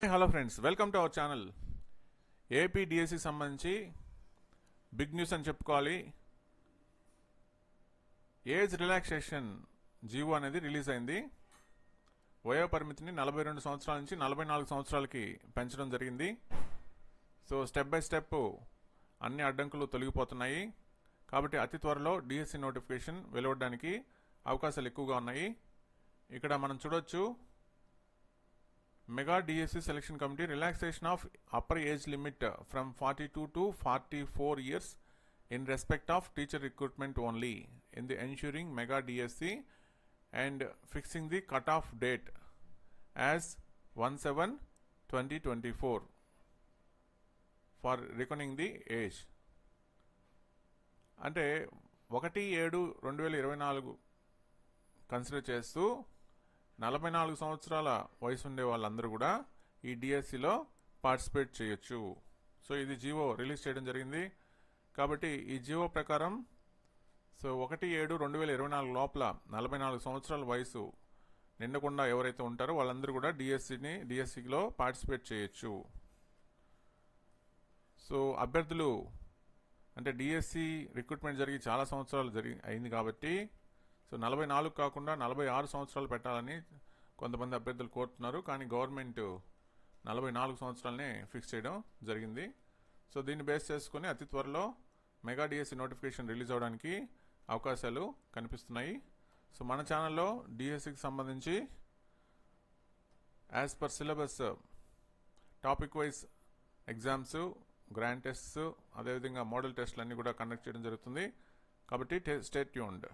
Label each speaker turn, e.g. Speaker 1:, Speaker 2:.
Speaker 1: Hello friends, welcome to our channel. AP డిఎస్సికి సంబంధించి big news అని చెప్పుకోవాలి. ఏజ్ రిలాక్సేషన్ జీవో అనేది రిలీజ్ అయింది. వయో పరిమితిని 42 సంవత్సరాల నుంచి 44 సంవత్సరాలకి పెంచడం జరిగింది. సో స్టెప్ బై స్టెప్ అన్ని అడ్డంకులు తొలగిపోతున్నాయి. కాబట్టి అతి త్వరలో డిఎస్సి నోటిఫికేషన్ వెలువడడానికి అవకాశాలు ఎక్కువగా ఉన్నాయి. ఇక్కడ మనం చూడొచ్చు, Mega DSC Selection Committee relaxation of upper age limit from 42 to 44 years in respect of teacher recruitment only in the ensuring Mega DSC and fixing the cutoff date as 1/7/2024 for reckoning the age. అంటే 1/7/2024 consider చేస్తూ 44 సంవత్సరాల వయసు ఉండే వాళ్ళందరూ కూడా ఈ డిఎస్సిలో participate చేయొచ్చు. సో ఇది జీవో రిలీజ్ చేయడం జరిగింది. కాబట్టి ఈ జీవో ప్రకారం 1/7/2024 లోపల 44 సంవత్సరాల వయసు నిండకుండా ఎవరైతే ఉంటారో వాళ్ళందరూ కూడా డిఎస్సిలో పార్టిసిపేట్ చేయొచ్చు. సో అభ్యర్థులు అంటే డిఎస్సి రిక్రూట్మెంట్ జరిగి చాలా సంవత్సరాలు అయింది కాబట్టి 44 కాకుండా 46 సంవత్సరాలు పెట్టాలని కొంతమంది అభ్యర్థులు కోరుతున్నారు. కానీ గవర్నమెంట్ 44 సంవత్సరాలనే ఫిక్స్ చేయడం జరిగింది. సో దీన్ని బేస్ చేసుకుని అతి త్వరలో మెగా డిఎస్సి నోటిఫికేషన్ రిలీజ్ అవడానికి అవకాశాలు కనిపిస్తున్నాయి. సో మన ఛానల్లో డిఎస్సికి సంబంధించి as per syllabus topic wise exams, grand tests, అదేవిధంగా మోడల్ టెస్ట్లు అన్నీ కూడా కండక్ట్ చేయడం జరుగుతుంది. కాబట్టి స్టే ట్యూన్డ్.